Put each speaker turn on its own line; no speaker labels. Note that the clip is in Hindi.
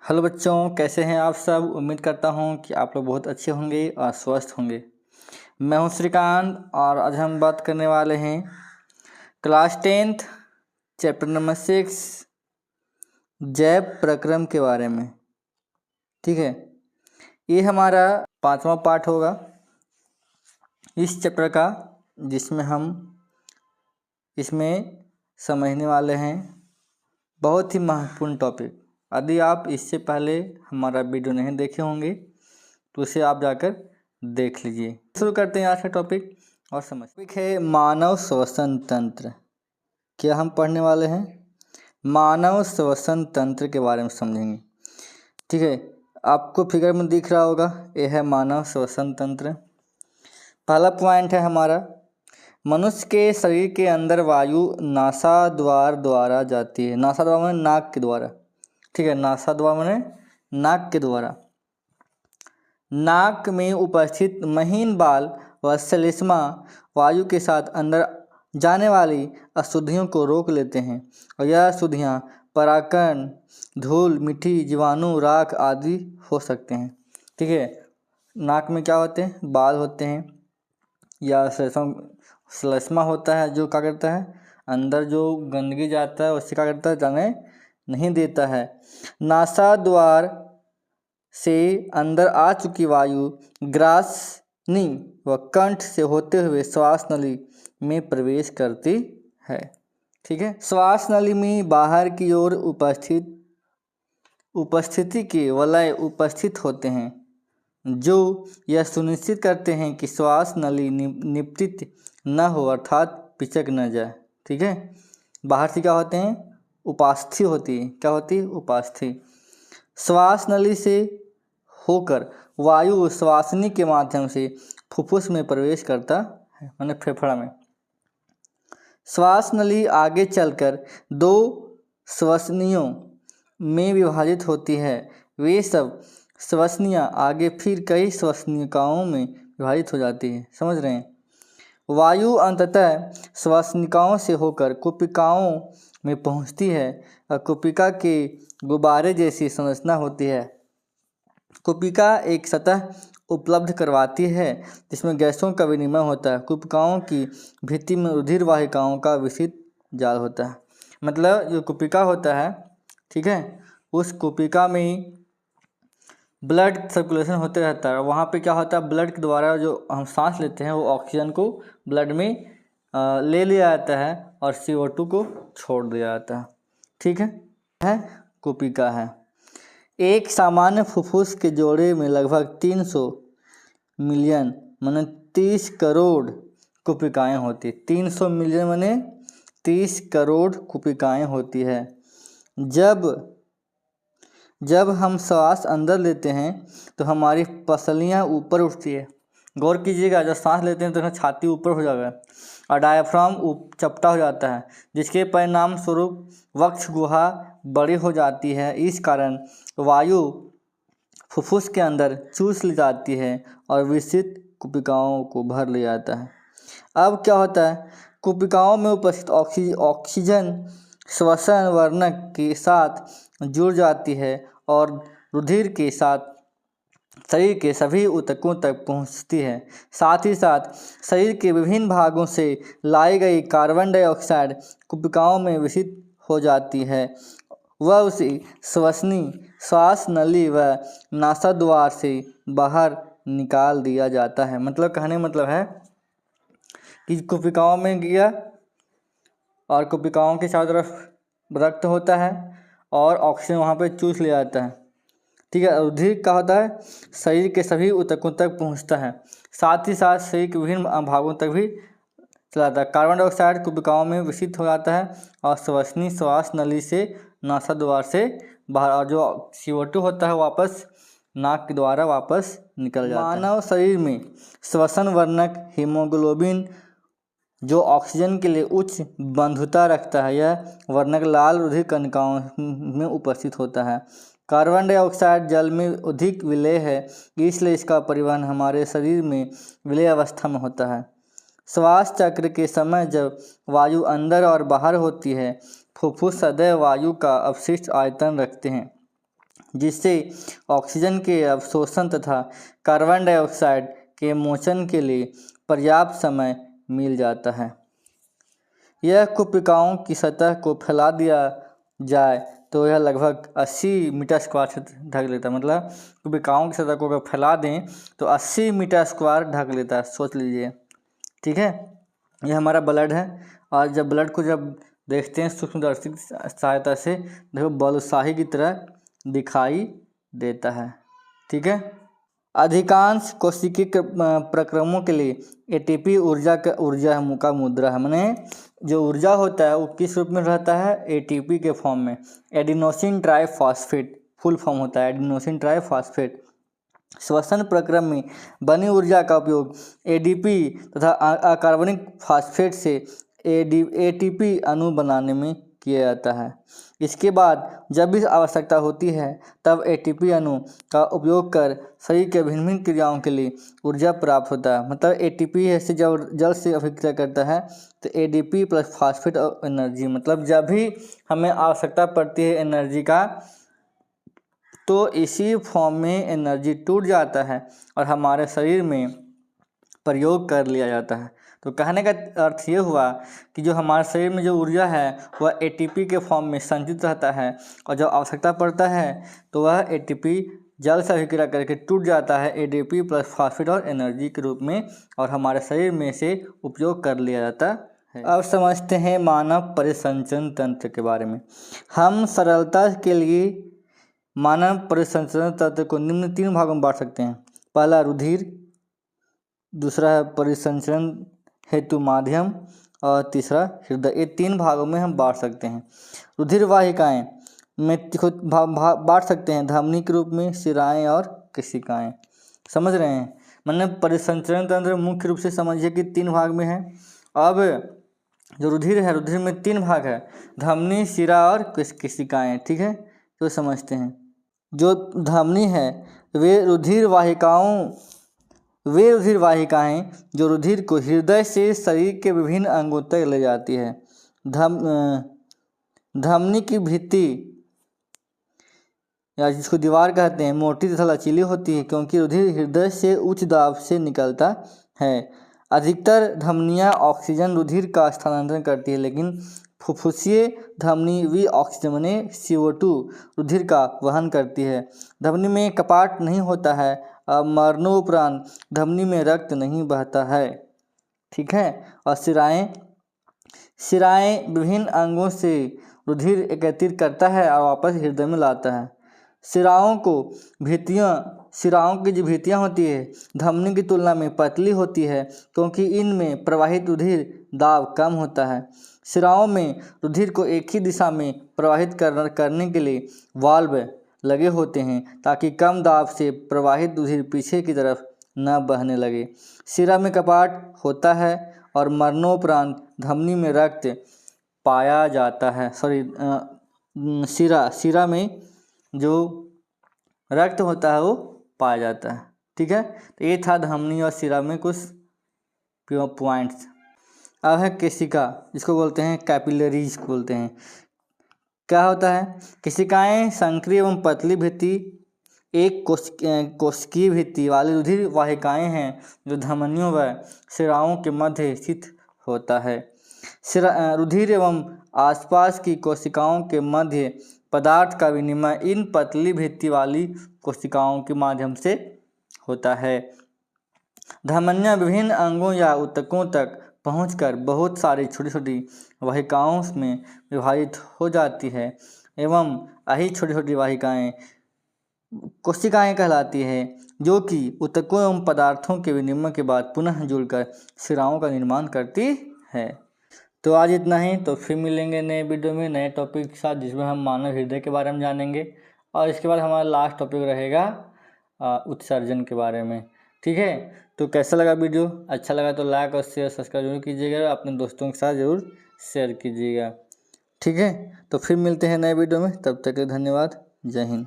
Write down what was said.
हेलो बच्चों, कैसे हैं आप सब। उम्मीद करता हूं कि आप लोग बहुत अच्छे होंगे और स्वस्थ होंगे। मैं हूं श्रीकांत और आज हम बात करने वाले हैं क्लास 10th चैप्टर नंबर 6 जैव प्रक्रम के बारे में। ठीक है, ये हमारा 5वां पार्ट होगा इस चैप्टर का, जिसमें हम इसमें समझने वाले हैं बहुत ही महत्वपूर्ण टॉपिक। यदि आप इससे पहले हमारा वीडियो नहीं देखे होंगे तो उसे आप जाकर देख लीजिए। शुरू करते हैं आज का टॉपिक और समझते हैं मानव श्वसन तंत्र। क्या हम पढ़ने वाले हैं? मानव श्वसन तंत्र के बारे में समझेंगे। ठीक है, आपको फिगर में दिख रहा होगा, यह है मानव श्वसन तंत्र। पहला पॉइंट है हमारा, मनुष्य के शरीर के अंदर वायु नासाद्वार द्वारा जाती है। नासाद्वार माने नाक के द्वारा। ठीक है, नासाद्वार माने नाक के द्वारा। नाक में उपस्थित महीन बाल व श्लेष्मा वायु के साथ अंदर जाने वाली अशुद्धियों को रोक लेते हैं और यह अशुद्धियाँ परागकण, धूल, मिट्टी, जीवाणु, राख आदि हो सकते हैं। ठीक है, नाक में क्या होते हैं? बाल होते हैं या श्लेष्मा होता है, जो क्या करता है अंदर जो गंदगी जाता है उससे क्या करता है, जाने नहीं देता है। नासाद्वार से अंदर आ चुकी वायु ग्रासनी व कंठ से होते हुए श्वास नली में प्रवेश करती है। ठीक है, श्वास नली में बाहर की ओर उपस्थिति के वलय उपस्थित होते हैं जो यह सुनिश्चित करते हैं कि श्वास नली निपतित न हो, अर्थात पिचक न जाए। ठीक है, बाहर से क्या होते हैं? उपास्थि होती है। क्या होती है? उपास्थि। श्वास नली से होकर वायु श्वासनी के माध्यम से फुफ्फुस में प्रवेश करता है, माने फेफड़ा में। श्वास नली आगे चलकर दो श्वसनियों में विभाजित होती है। वे सब श्वसनियाँ आगे फिर कई श्वसनिकाओं में विभाजित हो जाती है। समझ रहे हैं? वायु अंततः श्वसनिकाओं से होकर कुपिकाओं में पहुंचती है और कुपिका के गुब्बारे जैसी संरचना होती है। कुपिका एक सतह उपलब्ध करवाती है जिसमें गैसों का विनिमय होता है। कुपिकाओं की भित्ति में रुधिर वाहिकाओं का विस्तृत जाल होता है। मतलब जो कुपिका होता है, ठीक है, उस कुपिका में ब्लड सर्कुलेशन होते रहता है। वहाँ पे क्या होता है, ब्लड के द्वारा जो हम सांस लेते हैं वो ऑक्सीजन को ब्लड में ले लिया जाता है और CO2 को छोड़ दिया जाता है। ठीक है, कुपिका है। एक सामान्य फुफ्फुस के जोड़े में लगभग 300 मिलियन माने 30 करोड़ कुपिकाएँ होती। 300 मिलियन माने 30 करोड़ कुपिकाएँ होती है। जब हम श्वास अंदर लेते हैं तो हमारी पसलियाँ ऊपर उठती है। गौर कीजिएगा, जब सांस लेते हैं तो छाती ऊपर हो जाएगा और डायफ्राम चपटा हो जाता है, जिसके परिणाम स्वरूप वक्ष गुहा बड़ी हो जाती है। इस कारण वायु फुफ्फुस के अंदर चूस ली जाती है और विस्तृत कुपिकाओं को भर लिया जाता है। अब क्या होता है, कुपिकाओं में उपस्थित ऑक्सीजन श्वसन वर्णक के साथ जुड़ जाती है और रुधिर के साथ शरीर के सभी ऊतकों तक पहुंचती है। साथ ही साथ शरीर के विभिन्न भागों से लाई गई कार्बन डाइऑक्साइड कुपिकाओं में विषित हो जाती है। वह उसी श्वास नली व नासाद्वार से बाहर निकाल दिया जाता है। मतलब कहने मतलब है कि कुपिकाओं में गया और कुपिकाओं के चारों तरफ रक्त होता है और ऑक्सीजन वहाँ पे चूस लिया जाता है। ठीक है, रुधिर क्या होता है, शरीर के सभी ऊतकों तक पहुँचता है। साथ ही साथ शरीर के विभिन्न भागों तक भी चला जाता है। कार्बन डाइऑक्साइड कुपिकाओं में विषित हो जाता है और श्वसनी श्वास नली से नासाद्वार से बाहर, और जो CO2 होता है वापस नाक के द्वारा वापस निकल जाता है। मानव शरीर में श्वसन वर्णक हीमोग्लोबिन जो ऑक्सीजन के लिए उच्च बंधुता रखता है, यह वर्णक लाल रुधिर कणिकाओं में उपस्थित होता है। कार्बन डाइऑक्साइड जल में अधिक विलेय है, इसलिए इसका परिवहन हमारे शरीर में विलेय अवस्था में होता है। श्वास चक्र के समय जब वायु अंदर और बाहर होती है, फुफ्फुस सदैव वायु का अवशिष्ट आयतन रखते हैं। जिससे ऑक्सीजन के अवशोषण तथा कार्बन डाइऑक्साइड के मोचन के लिए पर्याप्त समय मिल जाता है। यह कुपिकाओं की सतह को फैला दिया जाए तो यह लगभग 80 मीटर स्क्वायर क्षेत्र ढक लेता है। मतलब कुपिकाओं की सतह को अगर फैला दें तो 80 मीटर स्क्वायर ढक लेता है, सोच लीजिए। ठीक है, यह हमारा ब्लड है और जब ब्लड को जब देखते हैं सूक्ष्मदर्शी की सहायता से, देखो बालूशाही की तरह दिखाई देता है। ठीक है, अधिकांश कोशिकीय प्रक्रमों के लिए एटीपी ऊर्जा का मुद्रा है। माने जो ऊर्जा होता है वो किस रूप में रहता है? एटीपी के फॉर्म में। एडिनोसिन ट्राइफॉस्फेट फुल फॉर्म होता है एडिनोसिन ट्राइफॉस्फेट। श्वसन प्रक्रम में बनी ऊर्जा का उपयोग एडीपी तथा अकार्बनिक फास्फेट से एटीपी अणु बनाने में किया जाता है। इसके बाद जब भी आवश्यकता होती है तब एटीपी अणु का उपयोग कर शरीर के भिन्न भिन्न क्रियाओं के लिए ऊर्जा प्राप्त होता है। मतलब एटीपी से जब जल से अभिक्रिया करता है तो एडीपी प्लस फास्फेट और एनर्जी, मतलब जब भी हमें आवश्यकता पड़ती है एनर्जी का तो इसी फॉर्म में एनर्जी टूट जाता है और हमारे शरीर में प्रयोग कर लिया जाता है। तो कहने का अर्थ ये हुआ कि जो हमारे शरीर में जो ऊर्जा है वह एटीपी के फॉर्म में संचित रहता है और जब आवश्यकता पड़ता है तो वह एटीपी जल से अभिक्रिया करके टूट जाता है एडीपी प्लस फास्फेट और एनर्जी के रूप में और हमारे शरीर में से उपयोग कर लिया जाता है। अब समझते हैं मानव परिसंचरण तंत्र के बारे में। हम सरलता के लिए मानव परिसंचरण तंत्र को निम्न 3 भागों में बांट सकते हैं। पहला रुधिर, दूसरा है परिसंचरण हेतु माध्यम और तीसरा हृदय। ये 3 भागों में हम बांट सकते हैं। रुधिर वाहिकाएं में बांट सकते हैं धमनी के रूप में, शिराएं और केशिकाएं। समझ रहे हैं? मतलब परिसंचरण तंत्र मुख्य रूप से समझिए कि 3 भाग में है। अब जो रुधिर है, रुधिर में 3 भाग है, धमनी, शिरा और केशिकाएं। ठीक है, तो समझते हैं। जो धमनी है वे रुधिर वाहिकाएं जो रुधिर को हृदय से शरीर के विभिन्न अंगों तक ले जाती है। धमनी की भित्ति या जिसको दीवार कहते हैं मोटी तथा लचीली होती है क्योंकि रुधिर हृदय से उच्च दाब से निकलता है। अधिकतर धमनियां ऑक्सीजन रुधिर का स्थानांतरण करती है, लेकिन फुफ्फुसीय धमनी भी ऑक्सीजन माने CO2 रुधिर का वहन करती है। धमनी में कपाट नहीं होता है। मरणोपरांत धमनी में रक्त नहीं बहता है। ठीक है, और शिराएं विभिन्न अंगों से रुधिर एकत्रित करता है और वापस हृदय में लाता है। शिराओं की जो भित्तियाँ होती है धमनी की तुलना में पतली होती है क्योंकि इनमें प्रवाहित रुधिर दाब कम होता है। शिराओं में रुधिर को एक ही दिशा में प्रवाहित करने के लिए वाल्व लगे होते हैं ताकि कम दाब से प्रवाहित रुधिर पीछे की तरफ न बहने लगे। शिरा में कपाट होता है और मरणोपरांत धमनी में रक्त पाया जाता है। शिरा में जो रक्त होता है वो पाया जाता है। ठीक है, तो ये था धमनी और शिरा में कुछ पॉइंट्स। अब है केशिका, जिसको बोलते हैं कैपिलरीज बोलते हैं। क्या होता है? केशिकाएं संकरी एवं पतली भित्ति एक कोशिकीय भित्ति वाली रुधिर वाहिकाएं हैं जो धमनियों व शिराओं के मध्य स्थित होता है। रुधिर एवं आसपास की कोशिकाओं के मध्य पदार्थ का विनिमय इन पतली भित्ति वाली कोशिकाओं के माध्यम से होता है। धमनियां विभिन्न अंगों या ऊतकों तक पहुंचकर बहुत सारी छोटी छोटी वाहिकाओं में विभाजित हो जाती है एवं यही छोटी छोटी वाहिकाएं कोशिकाएं कहलाती है जो कि ऊतकों एवं पदार्थों के विनिमय के बाद पुनः जुड़कर शिराओं का निर्माण करती है। तो आज इतना ही। तो फिर मिलेंगे नए वीडियो में नए टॉपिक के साथ जिसमें हम मानव हृदय के बारे में जानेंगे और इसके बाद हमारा लास्ट टॉपिक रहेगा उत्सर्जन के बारे में। ठीक है, तो कैसा लगा वीडियो? अच्छा लगा तो लाइक और शेयर सब्सक्राइब जरूर कीजिएगा, अपने दोस्तों के साथ ज़रूर शेयर कीजिएगा। ठीक है, तो फिर मिलते हैं नए वीडियो में, तब तक के धन्यवाद। जय हिंद।